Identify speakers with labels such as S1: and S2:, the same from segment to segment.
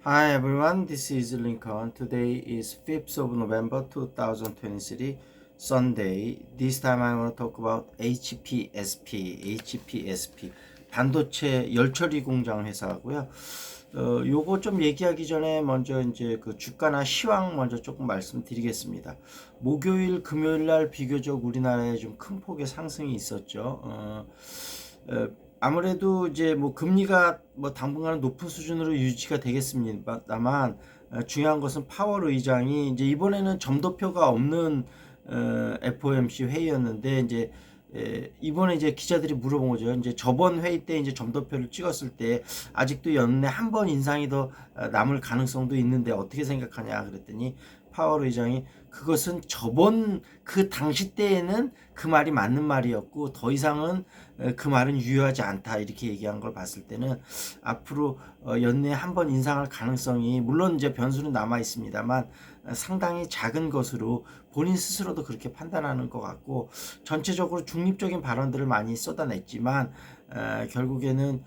S1: Hi everyone, this is Lincoln. Today is 5th of November 2023, Sunday. This time I want to talk about HPSP, 반도체 열처리 공장 회사고요. 요거 좀 얘기하기 전에 먼저 이제 그 주가나 시황 먼저 조금 말씀드리겠습니다. 목요일, 금요일 날 비교적 우리나라에 좀 큰 폭의 상승이 있었죠. 아무래도 이제 뭐 금리가 뭐 당분간은 높은 수준으로 유지가 되겠습니다만, 중요한 것은 파월 의장이 이제 이번에는 점도표가 없는 FOMC 회의였는데, 이제 이번에 이제 기자들이 물어본 거죠. 이제 저번 회의 때 이제 점도표를 찍었을 때 아직도 연내 한 번 인상이 더 남을 가능성도 있는데 어떻게 생각하냐 그랬더니, 파월 의장이 그것은 저번 그 당시 때에는 그 말이 맞는 말이었고 더 이상은 그 말은 유효하지 않다, 이렇게 얘기한 걸 봤을 때는 앞으로 연내에 한 번 인상할 가능성이, 물론 이제 변수는 남아 있습니다만, 상당히 작은 것으로 본인 스스로도 그렇게 판단하는 것 같고, 전체적으로 중립적인 발언들을 많이 쏟아냈지만 결국에는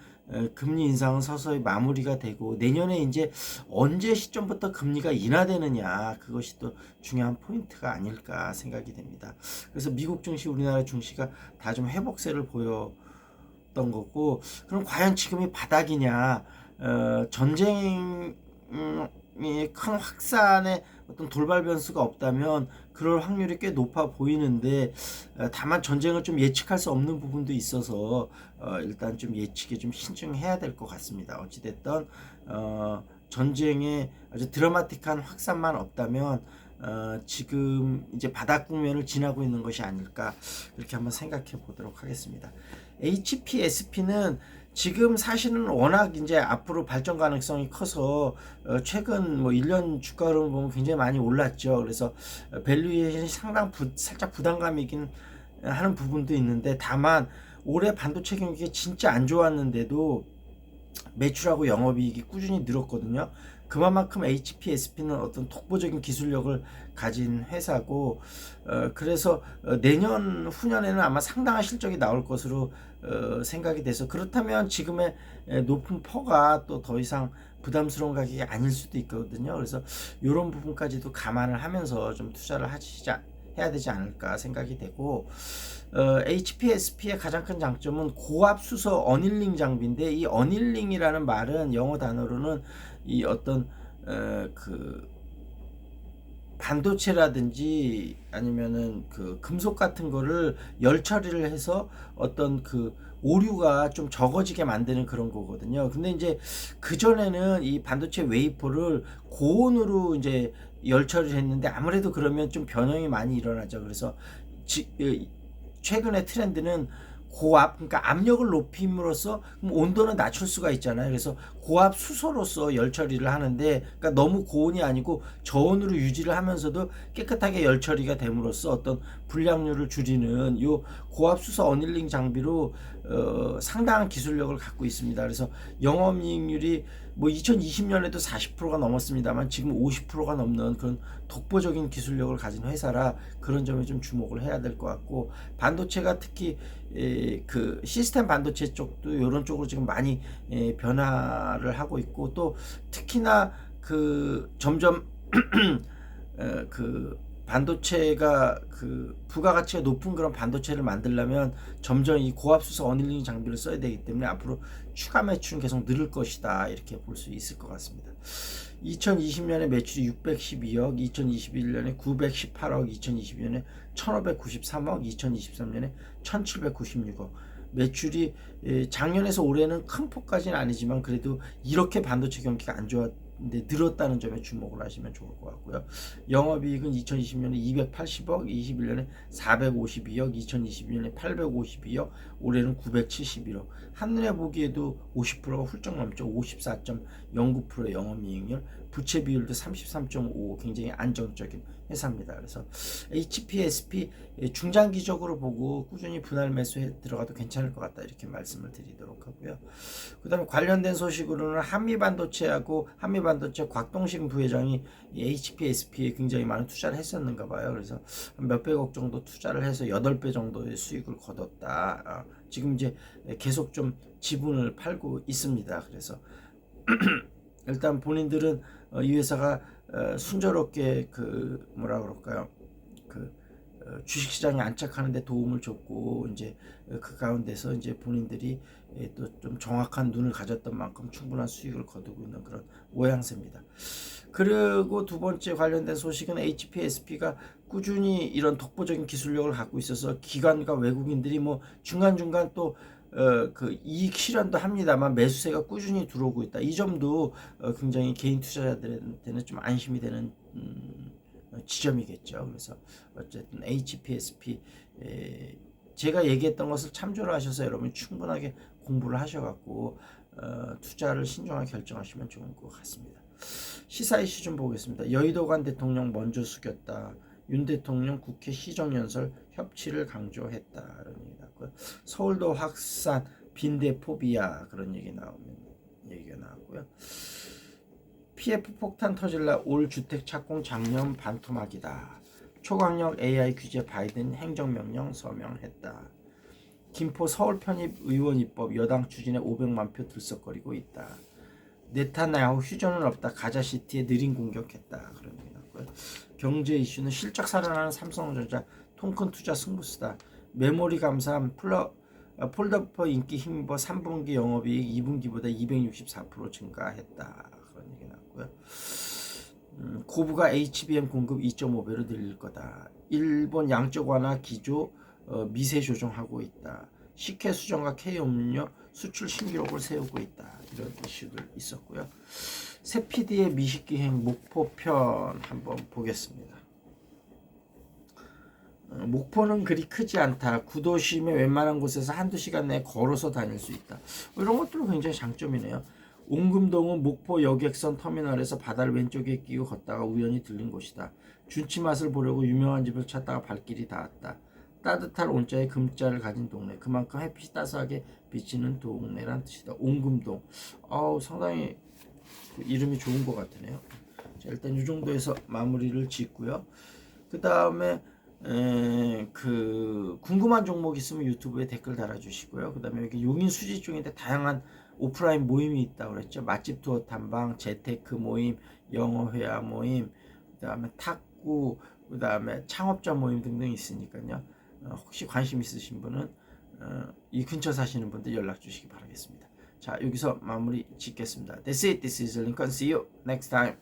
S1: 금리 인상은 서서히 마무리가 되고, 내년에 이제 언제 시점부터 금리가 인하되느냐, 그것이 또 중요한 포인트가 아닐까 생각이 됩니다. 그래서 미국 증시, 우리나라 증시가 다 좀 회복세를 보였던 거고, 그럼 과연 지금이 바닥이냐? 전쟁이 큰 확산의 어떤 돌발 변수가 없다면 그럴 확률이 꽤 높아 보이는데, 다만 전쟁을 좀 예측할 수 없는 부분도 있어서 일단 좀 예측에 좀 신중해야 될 것 같습니다. 어찌됐든 전쟁의 아주 드라마틱한 확산만 없다면 지금 이제 바닥 국면을 지나고 있는 것이 아닐까, 이렇게 한번 생각해 보도록 하겠습니다. HPSP는 지금 사실은 워낙 이제 앞으로 발전 가능성이 커서 최근 뭐 1년 주가 흐름을 보면 굉장히 많이 올랐죠. 그래서 밸류에이션이 살짝 부담감이긴 하는 부분도 있는데, 다만 올해 반도체 경기가 진짜 안 좋았는데도 매출하고 영업이익이 꾸준히 늘었거든요. 그만큼 HPSP는 어떤 독보적인 기술력을 가진 회사고, 그래서 내년 후년에는 아마 상당한 실적이 나올 것으로 생각이 돼서, 그렇다면 지금의 높은 퍼가 또 더 이상 부담스러운 가격이 아닐 수도 있거든요. 그래서 이런 부분까지도 감안을 하면서 좀 투자를 해야 되지 않을까 생각이 되고, HPSP의 가장 큰 장점은 고압 수소 어닐링 장비인데, 이 어닐링이라는 말은 영어 단어로는 이 어떤 그 반도체라든지 아니면은 그 금속 같은 거를 열 처리를 해서 어떤 그 오류가 좀 적어지게 만드는 그런 거거든요. 근데 이제 그 전에는 이 반도체 웨이퍼를 고온으로 이제 열 처리를 했는데, 아무래도 그러면 좀 변형이 많이 일어나죠. 그래서 최근의 트렌드는 고압, 그러니까 압력을 높임으로써 온도는 낮출 수가 있잖아요. 그래서 고압 수소로서 열 처리를 하는데, 그러니까 너무 고온이 아니고 저온으로 유지를 하면서도 깨끗하게 열 처리가 됨으로써 어떤 불량률을 줄이는 요 고압 수소 어닐링 장비로 상당한 기술력을 갖고 있습니다. 그래서 영업이익률이 뭐 2020년에도 40%가 넘었습니다만 지금 50%가 넘는 그런 독보적인 기술력을 가진 회사라, 그런 점에 좀 주목을 해야 될 것 같고, 반도체가 특히 그 시스템 반도체 쪽도 이런 쪽으로 지금 많이 변화를 하고 있고, 또 특히나 그 점점 그 반도체가 그 부가가치가 높은 그런 반도체를 만들려면 점점 이 고압수소 어닐링 장비를 써야 되기 때문에 앞으로 추가 매출은 계속 늘을 것이다, 이렇게 볼 수 있을 것 같습니다. 2020년에 매출이 612억, 2021년에 918억, 2022년에 1593억, 2023년에 1796억. 매출이 작년에서 올해는 큰 폭까지는 아니지만 그래도 이렇게 반도체 경기가 안 좋았는데 늘었다는 점에 주목을 하시면 좋을 것 같고요. 영업이익은 2020년에 280억, 21년에 452억, 2022년에 852억, 올해는 971억. 한눈에 보기에도 50%가 훌쩍 넘죠. 54.09%의 영업이익률, 부채 비율도 33.5, 굉장히 안정적인 회사입니다. 그래서 HPSP 중장기적으로 보고 꾸준히 분할 매수해 들어가도 괜찮을 것 같다, 이렇게 말씀을 드리도록 하고요. 그 다음에 관련된 소식으로는 한미반도체 곽동식 부회장이 HPSP에 굉장히 많은 투자를 했었는가 봐요. 그래서 몇백억 정도 투자를 해서 8배 정도의 수익을 거뒀다. 지금 이제 계속 좀 지분을 팔고 있습니다. 그래서 일단 본인들은 이 회사가 순조롭게 그 뭐라 그럴까요? 그 주식시장에 안착하는 데 도움을 줬고 이제 그 가운데서 이제 본인들이 또 좀 정확한 눈을 가졌던 만큼 충분한 수익을 거두고 있는 그런 모양새입니다. 그리고 두 번째 관련된 소식은 HPSP가 꾸준히 이런 독보적인 기술력을 갖고 있어서 기관과 외국인들이 뭐 중간중간 또 그 이익 실현도 합니다만 매수세가 꾸준히 들어오고 있다. 이 점도 굉장히 개인 투자자들한테는 좀 안심이 되는 지점이겠죠. 그래서 어쨌든 HPSP 제가 얘기했던 것을 참조를 하셔서 여러분 충분하게 공부를 하셔갖고 투자를 신중하게 결정하시면 좋은 것 같습니다. 시사 이슈 좀 보겠습니다. 여의도관 대통령 먼저 숙였다. 윤 대통령 국회 시정연설 협치를 강조했다. 이런 얘기 나왔고요. 서울도 확산 빈대 포비아 그런 얘기가 나왔고요. PF 폭탄 터질라 올 주택 착공 작년 반토막이다. 초강력 AI 규제 바이든 행정명령 서명했다. 김포 서울 편입 의원 입법 여당 추진에 500만 표 들썩거리고 있다. 네타냐후 휴전은 없다. 가자시티에 느린 공격했다. 그런 얘기 나왔고요. 경제 이슈는 실적 살아나는 삼성전자 통큰 투자 승부수다. 메모리 감산 폴더퍼 인기 힘입어 3분기 영업이익 2분기보다 264% 증가했다. 그런 얘기 나왔고요. 고부가 HBM 공급 2.5배로 늘릴 거다. 일본 양적 완화 기조 미세 조정하고 있다. 식혜 수정과 K음료 수출 신기록을 세우고 있다. 이런 이슈들 있었고요. 새 PD의 미식기행 목포편 한번 보겠습니다. 목포는 그리 크지 않다. 구도심의 웬만한 곳에서 한두 시간 내에 걸어서 다닐 수 있다. 이런 것들은 굉장히 장점이네요. 옹금동은 목포 여객선 터미널에서 바다를 왼쪽에 끼고 걷다가 우연히 들린 곳이다. 준치 맛을 보려고 유명한 집을 찾다가 발길이 닿았다. 따뜻한 온자에 금자를 가진 동네. 그만큼 햇빛이 따스하게 비치는 동네란 뜻이다. 옹금동. 상당히 이름이 좋은 것 같으네요. 자, 일단 이 정도에서 마무리를 짓고요. 그 다음에 그 궁금한 종목 있으면 유튜브에 댓글 달아주시고요. 그 다음에 여기 용인 수지 쪽인데 다양한 오프라인 모임이 있다고 그랬죠. 맛집 투어 탐방, 재테크 모임, 영어 회화 모임, 그 다음에 탁구, 그 다음에 창업자 모임 등등 있으니까요. 혹시 관심 있으신 분은 이 근처 사시는 분들 연락 주시기 바라겠습니다. 자, 여기서 마무리 짓겠습니다. That's it. This is Lincoln. See you next time.